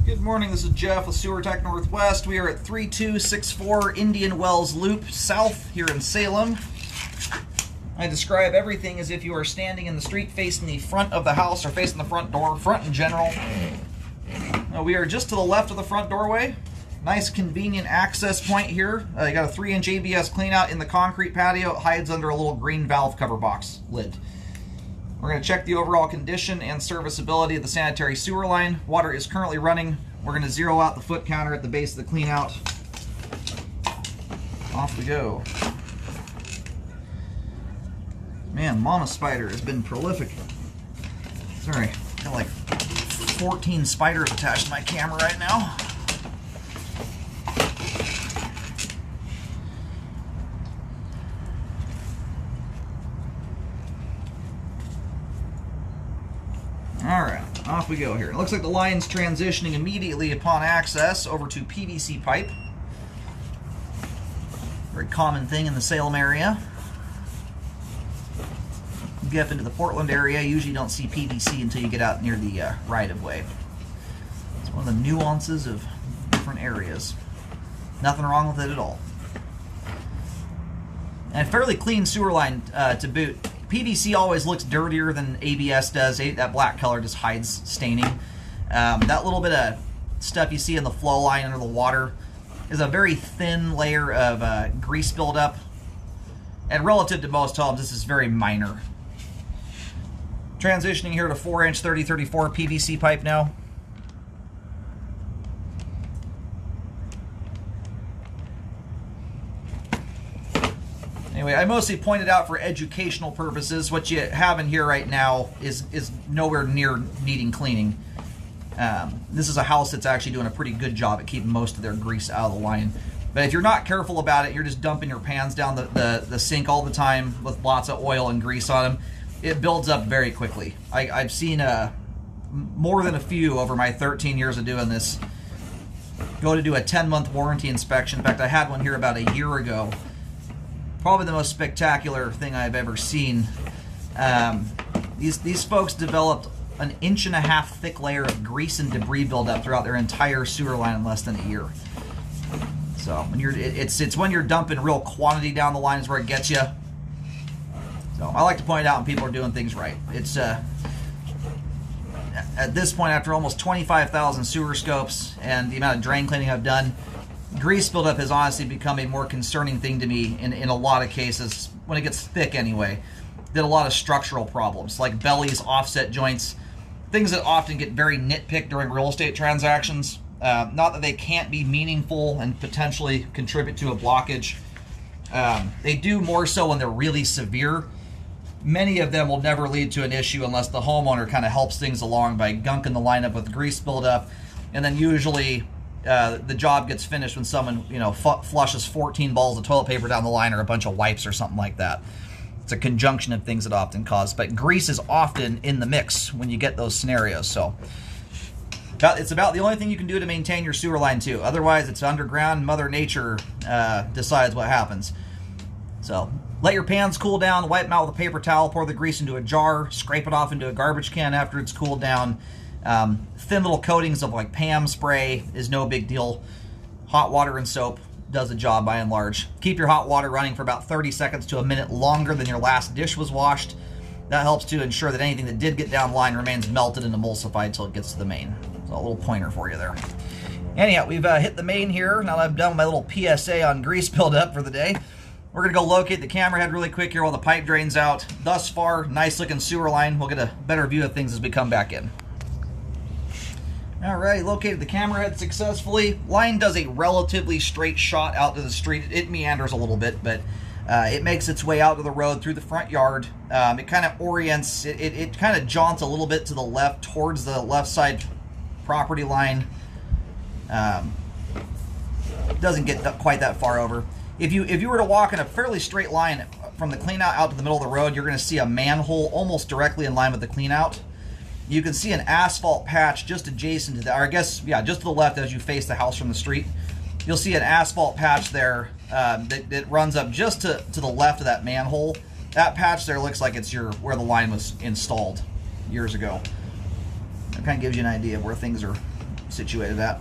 Good morning, this is Jeff with Sewer Tech Northwest. We are at 3264 Indian Wells Loop South here in Salem. I describe everything as if you are standing in the street facing the front of the house or facing the front door, front in general. We are just to the left of the front doorway. Nice convenient access point here. You got a 3-inch ABS cleanout in the concrete patio. It hides under a little green valve cover box lid. We're going to check the overall condition and serviceability of the sanitary sewer line. Water is currently running. We're going to zero out the foot counter at the base of the cleanout. Off we go. Man, Mama Spider has been prolific. Sorry, got like 14 spiders attached to my camera right now. Alright, off we go here. It looks like the line's transitioning immediately upon access over to PVC pipe. Very common thing in the Salem area. You get up into the Portland area, you usually don't see PVC until you get out near the right-of-way. It's one of the nuances of different areas. Nothing wrong with it at all. And a fairly clean sewer line to boot. PVC always looks dirtier than ABS does. That black color just hides staining. That little bit of stuff you see in the flow line under the water is a very thin layer of grease buildup. And relative to most homes, this is very minor. Transitioning here to 4-inch 3034 PVC pipe now. Anyway, I mostly pointed out for educational purposes. What you have in here right now is nowhere near needing cleaning. This is a house that's actually doing a pretty good job at keeping most of their grease out of the line. But if you're not careful about it, you're just dumping your pans down the sink all the time with lots of oil and grease on them. It builds up very quickly. I've seen more than a few over my 13 years of doing this go to do a 10-month warranty inspection. In fact, I had one here about a year ago. Probably the most spectacular thing I've ever seen. These folks developed an 1.5 inch thick layer of grease and debris buildup throughout their entire sewer line in less than a year. So when it's when you're dumping real quantity down the line is where it gets you. So I like to point out when people are doing things right. It's at this point, after almost 25,000 sewer scopes and the amount of drain cleaning I've done, grease buildup has honestly become a more concerning thing to me in a lot of cases, when it gets thick anyway, than a lot of structural problems, like bellies, offset joints, things that often get very nitpicked during real estate transactions. Not that they can't be meaningful and potentially contribute to a blockage. They do more so when they're really severe. Many of them will never lead to an issue unless the homeowner kind of helps things along by gunking the line up with grease buildup, and then usually the job gets finished when someone, flushes 14 balls of toilet paper down the line or a bunch of wipes or something like that. It's a conjunction of things that often cause, but grease is often in the mix when you get those scenarios. So it's about the only thing you can do to maintain your sewer line too. Otherwise, it's underground. Mother Nature decides what happens. So let your pans cool down, wipe them out with a paper towel, pour the grease into a jar, scrape it off into a garbage can after it's cooled down. Thin little coatings of like Pam spray is no big deal. Hot water and soap does the job by and large. Keep your hot water running for about 30 seconds to a minute longer than your last dish was washed. That helps to ensure that anything that did get down the line remains melted and emulsified until it gets to the main. So a little pointer for you there. Anyhow, we've hit the main here. Now that I've done my little PSA on grease buildup for the day, we're going to go locate the camera head really quick here while the pipe drains out. Thus far, nice looking sewer line. We'll get a better view of things as we come back in. Alright, located the camera head successfully. Line does a relatively straight shot out to the street. It meanders a little bit, but it makes its way out to the road through the front yard. It kind of orients, it kind of jaunts a little bit to the left towards the left side property line. Doesn't get quite that far over. If you were to walk in a fairly straight line from the cleanout out to the middle of the road, you're going to see a manhole almost directly in line with the cleanout. You can see an asphalt patch just adjacent to that, or I guess, yeah, just to the left as you face the house from the street. You'll see an asphalt patch there that runs up just to the left of that manhole. That patch there looks like it's where the line was installed years ago. It kind of gives you an idea of where things are situated at.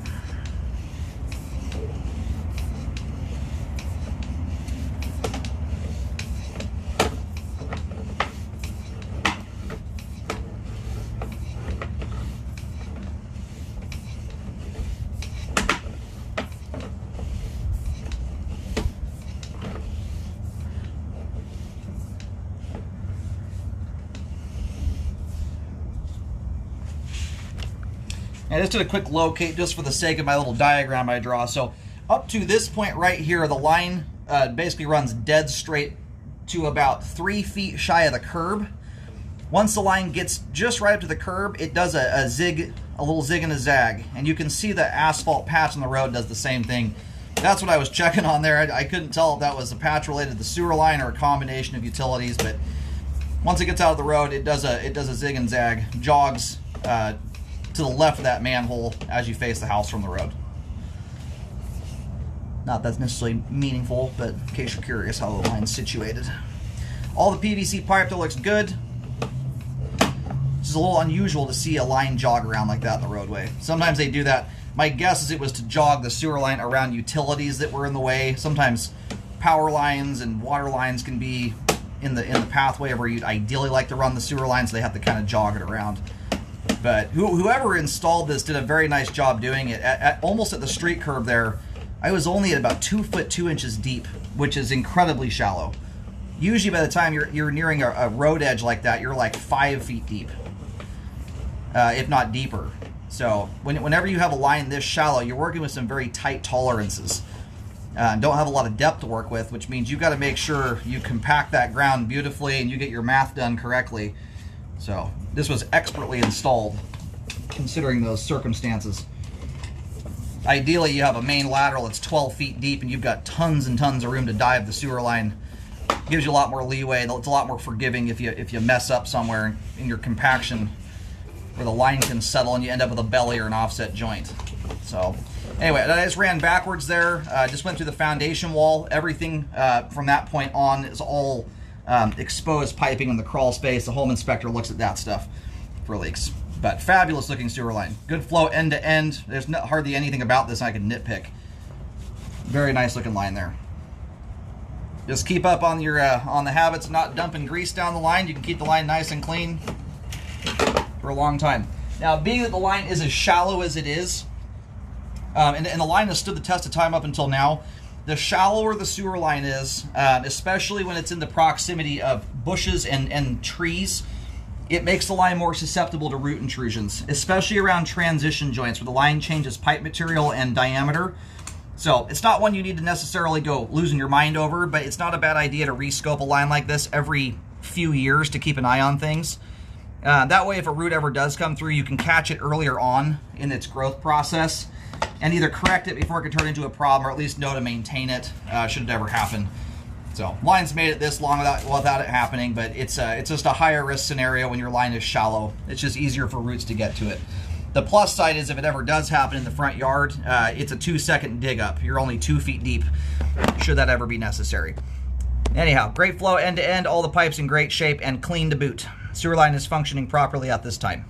I just did a quick locate just for the sake of my little diagram I draw. So up to this point right here, the line basically runs dead straight to about 3 feet shy of the curb. Once the line gets just right up to the curb, it does a little zig and a zag. And you can see the asphalt patch on the road does the same thing. That's what I was checking on there. I couldn't tell if that was a patch related to the sewer line or a combination of utilities, but once it gets out of the road, it does a zig and zag, jogs to the left of that manhole as you face the house from the road. Not that's necessarily meaningful, but in case you're curious how the line's situated. All the PVC pipe that looks good. It's just a little unusual to see a line jog around like that in the roadway. Sometimes they do that. My guess is it was to jog the sewer line around utilities that were in the way. Sometimes power lines and water lines can be in the pathway where you'd ideally like to run the sewer line, so they have to kind of jog it around. But whoever installed this did a very nice job doing it. Almost at the street curb there, I was only at about 2 foot 2 inches deep, which is incredibly shallow. Usually by the time you're nearing a road edge like that, you're like 5 feet deep, if not deeper. So whenever you have a line this shallow, you're working with some very tight tolerances. Don't have a lot of depth to work with, which means you've got to make sure you compact that ground beautifully and you get your math done correctly. So this was expertly installed, considering those circumstances. Ideally, you have a main lateral that's 12 feet deep and you've got tons and tons of room to dive the sewer line. Gives you a lot more leeway. It's a lot more forgiving if you mess up somewhere in your compaction where the line can settle and you end up with a belly or an offset joint. So anyway, I just ran backwards there. Just went through the foundation wall. Everything from that point on is all exposed piping in the crawl space. The home inspector looks at that stuff for leaks. But fabulous looking sewer line. Good flow end to end. There's hardly anything about this I can nitpick. Very nice looking line there. Just keep up on your on the habits of not dumping grease down the line. You can keep the line nice and clean for a long time. Now, being that the line is as shallow as it is, and the line has stood the test of time up until now, the shallower the sewer line is, especially when it's in the proximity of bushes and trees, it makes the line more susceptible to root intrusions, especially around transition joints where the line changes pipe material and diameter. So it's not one you need to necessarily go losing your mind over, but it's not a bad idea to rescope a line like this every few years to keep an eye on things. That way, if a root ever does come through, you can catch it earlier on in its growth process and either correct it before it can turn into a problem, or at least know to maintain it should it ever happen. So line's made it this long without it happening, but it's just a higher risk scenario when your line is shallow. It's just easier for roots to get to it. The plus side is if it ever does happen in the front yard, it's a 2-second dig up. You're only 2 feet deep, should that ever be necessary. Anyhow, great flow end to end, all the pipes in great shape and clean to boot. Sewer line is functioning properly at this time.